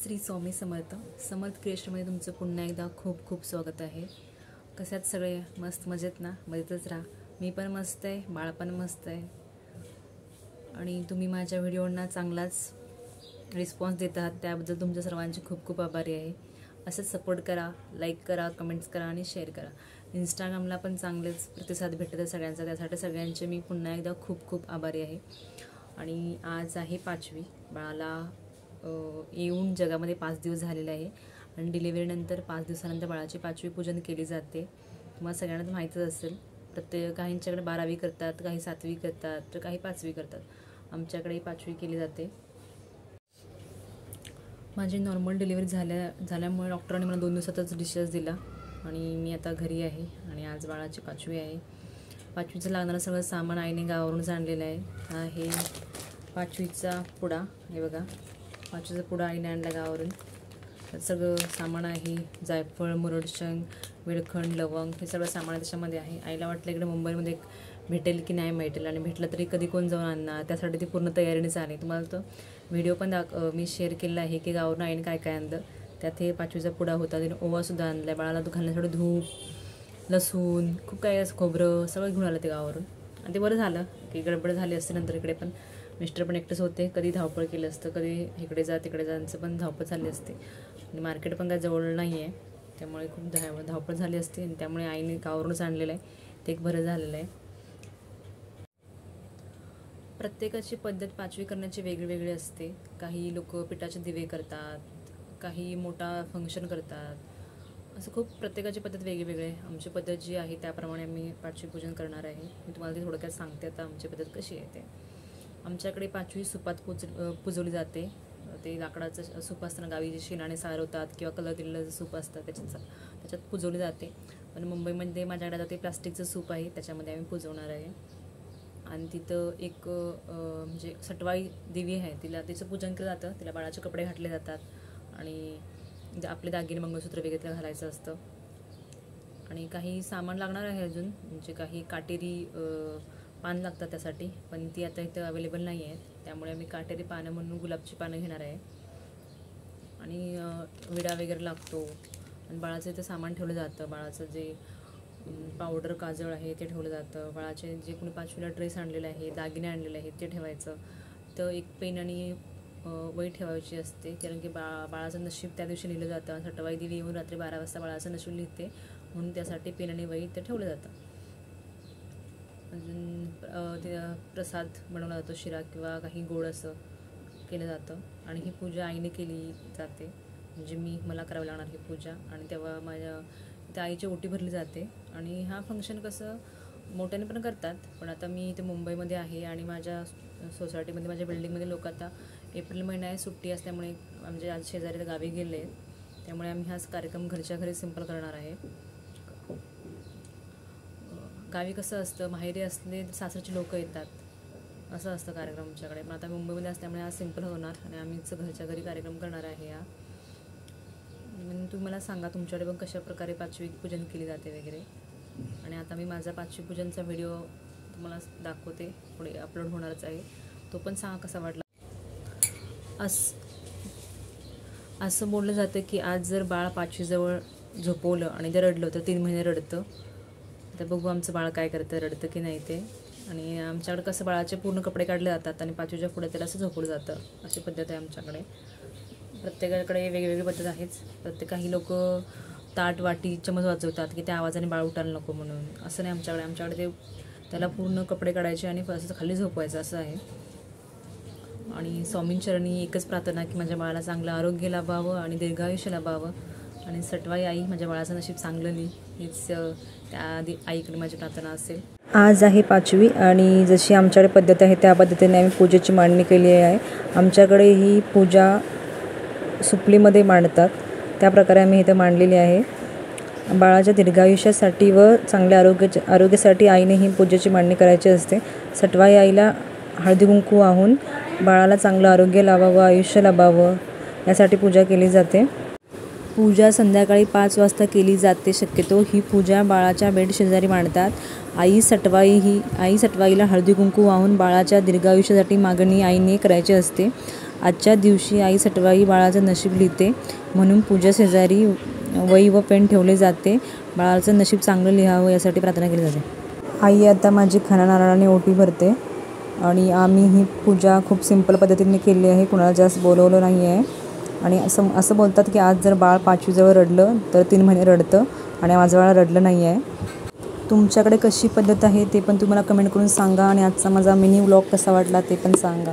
श्री स्वामी समर्थ क्रिएशनमध्ये तुमचं पुन्हा एकदा खूप खूप स्वागत आहे। कशात सगळे मस्त मजेत ना? मजेतच राहा। मी पण मस्त आहे, बाळ पण मस्त आहे आणि तुम्ही माझ्या व्हिडिओंना चांगलाच रिस्पॉन्स देत आहात, त्याबद्दल तुमच्या सर्वांचे खूप खूप आभारी आहे। असंच सपोर्ट करा, लाईक करा, कमेंट्स करा आणि शेअर करा। इंस्टाग्रामला पण चांगलेच प्रतिसाद भेटत आहे सगळ्यांचा, त्यासाठी सगळ्यांचे मी पुन्हा एकदा खूप खूप आभारी आहे। आणि आज आहे 5वी, बाळाला येऊन जगामध्ये 5 दिवस झालेले आहे आणि डिलिव्हरीनंतर 5 दिवसानंतर बाळाची 5वी पूजन केली जाते। तुम्हाला सगळ्यांना माहीतच असेल, काहींच्याकडे 12वी करतात, काही 7वी करतात, तर काही 5वी करतात। आमच्याकडे 5वी केली जाते। माझी नॉर्मल डिलिव्हरी झाल्यामुळे डॉक्टरांनी मला 2 दिवसातच डिस्चार्ज दिला आणि मी आता घरी आहे आणि आज बाळाची 5वी आहे। 5वीचं लागणारं सगळं सामान आईने गावावरून आणलेलं आहे। हा आहे 5वीचा पुडा, हे बघा 5वीचा पुडा आईने आणला गावावरून। त्यात सगळं सामान आहे, जायफळ, मुरडशंग, विळखंड, लवंग, हे सगळं सामान त्याच्यामध्ये आहे। आईला वाटलं इकडे मुंबईमध्ये भेटेल की नाही भेटेल, आणि भेटलं तरी कधी कोण जाऊन आणणार, त्यासाठी ती पूर्ण तयारीनेच आली। तुम्हाला तो व्हिडिओ पण मी शेअर केला आहे की गावावरून आईने काय काय आणलं। त्यात हे 5वीचा पुडा होता, तिने ओवासुद्धा आणला आहे, बाळाला घालण्यासाठी धूप, लसूण, खूप काही असं खोबरं सगळं घेऊन आलं ते गावावरून। आणि ते बरं झालं की गडबड झाली असते नंतर, इकडे पण मिस्टर पण एकटेच होते, कधी धावपळ केलं असतं, कधी इकडे जा तिकडे जायचं पण धावपळ झाली असते आणि मार्केट पण काय जवळ नाही आहे, त्यामुळे खूप धावपळ झाली असते आणि त्यामुळे आईने गावावरूनच आणलेलं आहे, ते एक बरं झालेलं आहे। प्रत्येकाची पद्धत 5वी करण्याची वेगळी असते। काही लोक पिठाचे दिवे करतात, काही मोठा फंक्शन करतात, असं खूप प्रत्येकाची पद्धत वेगळी आहे। आमची पद्धत जी आहे त्याप्रमाणे आम्ही 5वी पूजन करणार आहे। मी तुम्हाला ते थोडक्यात सांगते आता आमची पद्धत कशी आहे ते। आमच्याकडे 5वी सुपात पुजवली जाते। ते लाकडाचं सूप असताना गावी जे शेणाने सारवतात किंवा कलर दिलेलं सूप असतं त्याच्यात पुजवली जाते। पण मुंबईमध्ये माझ्याकडे आता ते प्लास्टिकचं सूप आहे, त्याच्यामध्ये आम्ही पुजवणार आहे। आणि तिथं एक म्हणजे सटवाई देवी आहे, तिचं पूजन केलं जातं, तिला बाळाचे कपडे घातले जातात आणि आपले दागिने मंगळसूत्र वगैरे घालायचं असतं। आणि काही सामान लागणार आहे अजून, म्हणजे काही काटेरी पान लागतात त्यासाठी, पण ती आता इथं अवेलेबल नाही आहेत, त्यामुळे आम्ही काटेरी पानं म्हणून गुलाबची पानं घेणार आहे। आणि विडा वगैरे लागतो आणि बाळाचं इथं सामान ठेवलं जातं। बाळाचं जे पावडर, काजळ आहे ते ठेवलं जातं। बाळाचे जे कोणी 5वीला ड्रेस आणलेला आहे, दागिने आणलेले आहेत ते ठेवायचं। तर एक पेन आणि वही ठेवायची असते, कारण की बाळाचं नशीब त्या दिवशी लिहिलं जातं। सटवाई देवी येऊन रात्री 12 वाजता बाळाचं नशीब लिहिते, म्हणून त्यासाठी पेन आणि वही ते ठेवलं जातं। अजून ते प्रसाद बनवला जातो, शिरा किंवा काही गोड असं केलं जातं। आणि ही पूजा आईने केली जाते, म्हणजे मला करावी लागणार ही पूजा। आणि तेव्हा माझ्या त्या आईची ओटी भरली जाते। आणि हा फंक्शन कसं मोठ्याने पण करतात, पण आता मी इथे मुंबईमध्ये आहे आणि माझ्या सोसायटीमध्ये, माझ्या बिल्डिंगमध्ये लोक आता एप्रिल महिना आहे, सुट्टी असल्यामुळे म्हणजे आज शेजारी गावी गेले, त्यामुळे आम्ही हाच कार्यक्रम घरच्या घरी सिंपल करणार आहे। गावी कसं असतं, माहेरी असले सासरची लोक येतात, असं असतं कार्यक्रम आमच्याकडे, पण आता मुंबईमध्ये असल्यामुळे आज सिंपल होणार आणि आम्हीच घरच्या घरी कार्यक्रम करणार आहे। म्हणून तुम्ही मला सांगा तुमच्याकडे पण कशा प्रकारे 5वी पूजन केली जाते वगैरे। आणि आता मी माझा 5वी पूजनचा व्हिडिओ तुम्हाला दाखवते, पुढे अपलोड होणारच आहे, तो पण सांगा कसा वाटला। असं बोललं जातं की आज जर बाळ 5वीजवळ झोपवलं आणि ते रडलं तर 3 महिने रडतं। तर बघू आमचं बाळ काय करतं, रडतं की नाही ते। आणि आमच्याकडे कसं बाळाचे पूर्ण कपडे काढले जातात आणि 5वीच्या पुढे त्याला असं झोपवलं जातं, अशी पद्धत आहे आमच्याकडे। प्रत्येकाकडे वेगवेगळी पद्धत आहेच। काही लोक ताट, वाटी, चमच वाजवतात की त्या आवाजाने बाळ उठायला नको म्हणून, असं नाही आमच्याकडे ते त्याला पूर्ण कपडे काढायचे आणि असं खाली झोपवायचं असं आहे। आणि स्वामींचरणी एकच प्रार्थना की माझ्या बाळाला चांगलं आरोग्य लाभावं आणि दीर्घायुष्य लाभावं, आणि सटवाई आई माझ्या बाळाचं नशीब चांगलं नाही, हीच त्या आईकडे माझी प्रार्थना असेल। आज आहे 5वी आणि जशी आमच्याकडे पद्धत आहे त्या पद्धतीने आम्ही पूजेची मांडणी केली आहे। आमच्याकडे ही पूजा सुपलीमध्ये मांडतात, त्या प्रकारे आम्ही इथं मांडलेली आहे। बाळाच्या दीर्घायुष्यासाठी व चांगल्या आरोग्यासाठी आईने ही पूजेची मांडणी करायची असते। सटवाई आईला हळदी कुंकू वाहून बाळाला चांगलं आरोग्य लाभावं, आयुष्य लाभावं यासाठी पूजा केली जाते। पूजा संध्याकाळी 5 वाजता केली जाते। शक्यतो ही पूजा बाळाच्या बेड शेजारी मांडतात। आई सटवाईला हळदी कुंकू वाहून बाळाच्या दीर्घायुष्यासाठी मागणी आईने करायची असते। आजच्या दिवशी आई सटवाई बाळाचं नशीब लिहिते, म्हणून पूजा शेजारी वही व पेन ठेवले जाते. बाळाचं नशीब चांगलं लिहावं यासाठी प्रार्थना केली जाते. आई आता माझी खाना नारळाने ओटी भरते आणि आम्ही ही पूजा खूप सिंपल पद्धतीने केली आहे. कुणाला जास्त बोलवलं नाही आहे. आणि असं बोलतात की आज जर बाळ 5वीजवळ रडलं तर 3 महिने रडतं आणि माझं बाळ रडलं नाही आहे. तुमच्याकडे कशी पद्धत आहे ते पण तुम्हाला कमेंट करून सांगा आणि आजचा माझा मिनी व्लॉग कसा वाटला ते पण सांगा.